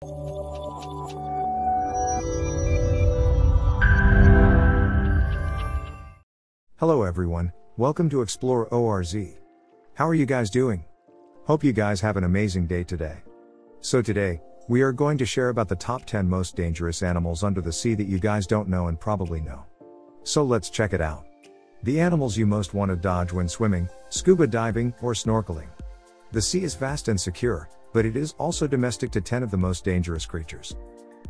Hello everyone, welcome to Explore ORZ. How are you guys doing? Hope you guys have an amazing day today. So today, we are going to share about the top 10 most dangerous animals under the sea that you guys don't know and probably know. So let's check it out. The animals you most want to dodge when swimming, scuba diving, or snorkeling. The sea is vast and secure, but it is also domestic to 10 of the most dangerous creatures.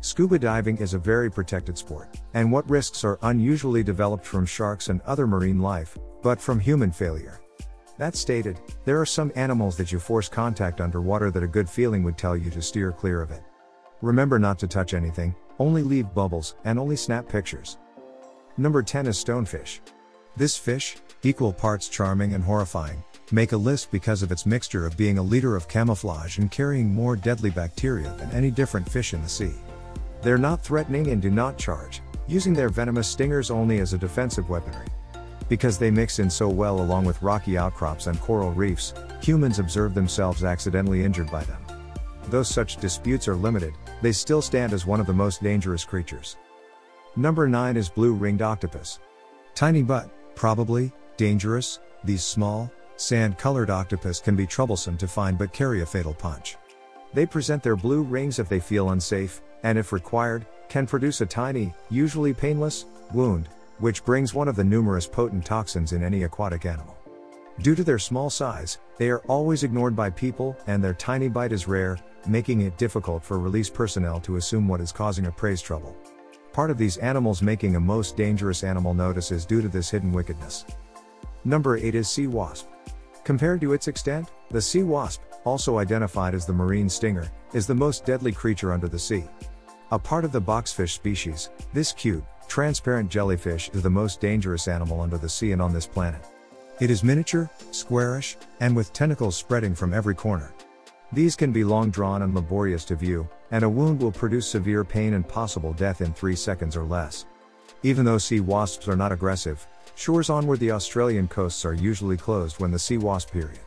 Scuba diving is a very protected sport, and what risks are unusually developed from sharks and other marine life, but from human failure. That stated, there are some animals that you force contact underwater that a good feeling would tell you to steer clear of it. Remember not to touch anything, only leave bubbles, and only snap pictures. Number 10 is Stonefish. This fish, equal parts charming and horrifying, make a list because of its mixture of being a leader of camouflage and carrying more deadly bacteria than any different fish in the sea. They're not threatening and do not charge, using their venomous stingers only as a defensive weaponry. Because they mix in so well along with rocky outcrops and coral reefs, humans observe themselves accidentally injured by them. Though such disputes are limited, they still stand as one of the most dangerous creatures. Number 9 is blue-ringed octopus. Tiny but, probably, dangerous, these small, sand-colored octopus can be troublesome to find but carry a fatal punch. They present their blue rings if they feel unsafe, and if required, can produce a tiny, usually painless, wound, which brings one of the numerous potent toxins in any aquatic animal. Due to their small size, they are always ignored by people, and their tiny bite is rare, making it difficult for release personnel to assume what is causing a prey's trouble. Part of these animals making a most dangerous animal notice is due to this hidden wickedness. Number 8 is sea wasp. Compared to its extent, the sea wasp, also identified as the marine stinger, is the most deadly creature under the sea. A part of the boxfish species, this cute, transparent jellyfish is the most dangerous animal under the sea and on this planet. It is miniature, squarish, and with tentacles spreading from every corner. These can be long drawn and laborious to view, and a wound will produce severe pain and possible death in 3 seconds or less. Even though sea wasps are not aggressive, shores onward the Australian coasts are usually closed when the sea wasp period.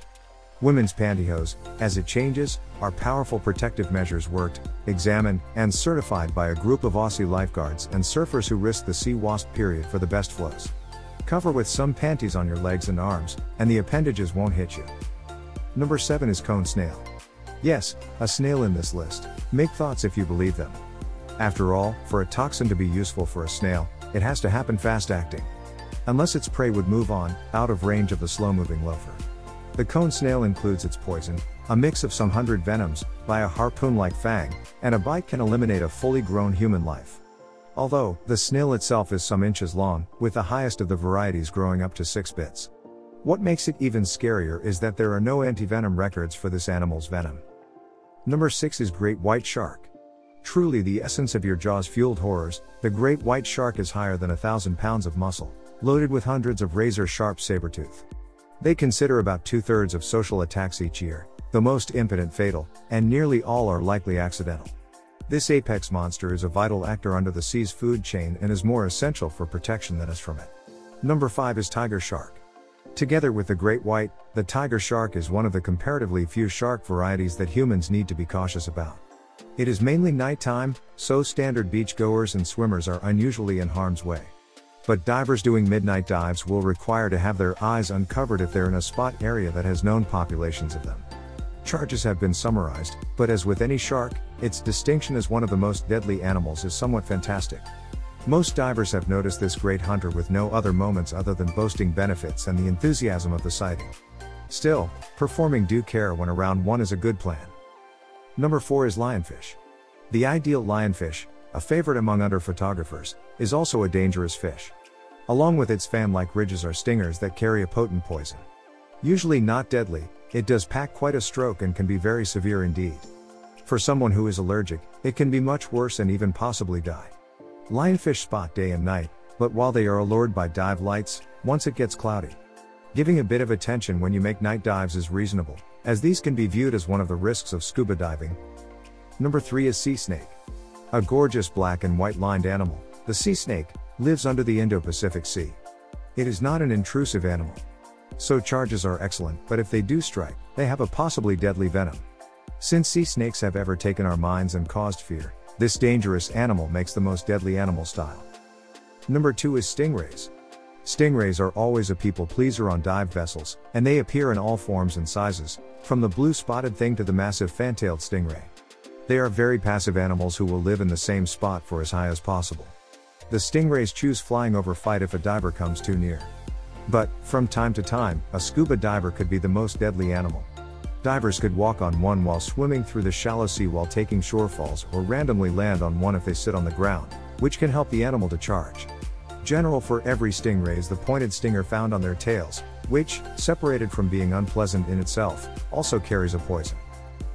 Women's pantyhose, as it changes, are powerful protective measures worked, examined, and certified by a group of Aussie lifeguards and surfers who risk the sea wasp period for the best flows. Cover with some panties on your legs and arms, and the appendages won't hit you. Number 7 is cone snail. Yes, a snail in this list. Make thoughts if you believe them. After all, for a toxin to be useful for a snail, it has to happen fast acting. Unless its prey would move on, out of range of the slow-moving loafer. The cone snail includes its poison, a mix of some 100 venoms, by a harpoon-like fang, and a bite can eliminate a fully grown human life. Although, the snail itself is some inches long, with the highest of the varieties growing up to 6 bits. What makes it even scarier is that there are no anti-venom records for this animal's venom. Number 6 is great white shark. Truly the essence of your Jaws-fueled horrors, the great white shark is higher than 1,000 pounds of muscle, loaded with hundreds of razor-sharp saber-tooth. They consider about 2/3 of social attacks each year, the most impotent fatal, and nearly all are likely accidental. This apex monster is a vital actor under the sea's food chain and is more essential for protection than is from it. Number 5 is tiger shark. Together with the great white, the tiger shark is one of the comparatively few shark varieties that humans need to be cautious about. It is mainly nighttime, so standard beachgoers and swimmers are unusually in harm's way. But divers doing midnight dives will require to have their eyes uncovered if they're in a spot area that has known populations of them. Charges have been summarized, but as with any shark, its distinction as one of the most deadly animals is somewhat fantastic. Most divers have noticed this great hunter with no other moments other than boasting benefits and the enthusiasm of the sighting. Still, performing due care when around one is a good plan. Number 4 is lionfish. The ideal lionfish, a favorite among hunter photographers, is also a dangerous fish. Along with its fan-like ridges are stingers that carry a potent poison. Usually not deadly, it does pack quite a stroke and can be very severe indeed. For someone who is allergic, it can be much worse and even possibly die. Lionfish spot day and night, but while they are allured by dive lights, once it gets cloudy. Giving a bit of attention when you make night dives is reasonable, as these can be viewed as one of the risks of scuba diving. Number 3 is sea snake. A gorgeous black and white lined animal, the sea snake lives under the Indo-Pacific Sea. It is not an intrusive animal. So charges are excellent, but if they do strike, they have a possibly deadly venom. Since sea snakes have ever taken our minds and caused fear, this dangerous animal makes the most deadly animal style. Number 2 is stingrays. Stingrays are always a people pleaser on dive vessels, and they appear in all forms and sizes, from the blue spotted thing to the massive fan-tailed stingray. They are very passive animals who will live in the same spot for as high as possible. The stingrays choose flying over fight if a diver comes too near. But, from time to time, a scuba diver could be the most deadly animal. Divers could walk on one while swimming through the shallow sea while taking shorefalls, or randomly land on one if they sit on the ground, which can help the animal to charge. General for every stingray is the pointed stinger found on their tails, which, separated from being unpleasant in itself, also carries a poison.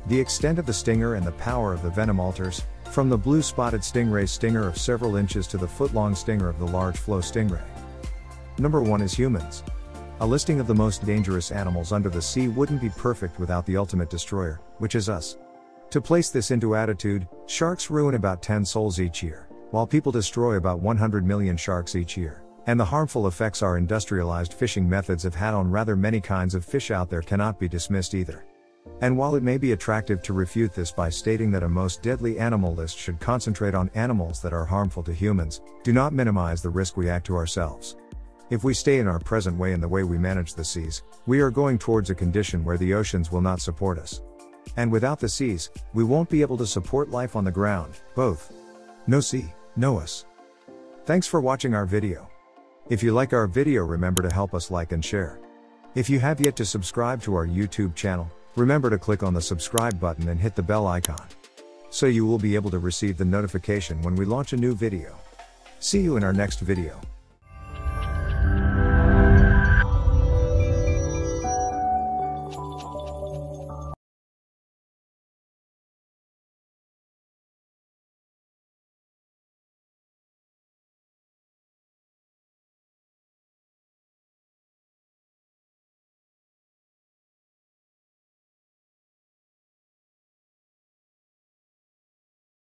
The extent of the stinger and the power of the venom alters, from the blue spotted stingray's stinger of several inches to the foot-long stinger of the large flow stingray. Number 1 is humans. A listing of the most dangerous animals under the sea wouldn't be perfect without the ultimate destroyer, which is us. To place this into attitude, sharks ruin about 10 souls each year, while people destroy about 100 million sharks each year. And the harmful effects our industrialized fishing methods have had on rather many kinds of fish out there cannot be dismissed either. And while it may be attractive to refute this by stating that a most deadly animal list should concentrate on animals that are harmful to humans, do not minimize the risk we add to ourselves. If we stay in our present way in the way we manage the seas, we are going towards a condition where the oceans will not support us. And without the seas, we won't be able to support life on the ground, both. No sea, no us. Thanks for watching our video. If you like our video, remember to help us like and share. If you have yet to subscribe to our YouTube channel, remember to click on the subscribe button and hit the bell icon, so you will be able to receive the notification when we launch a new video. See you in our next video.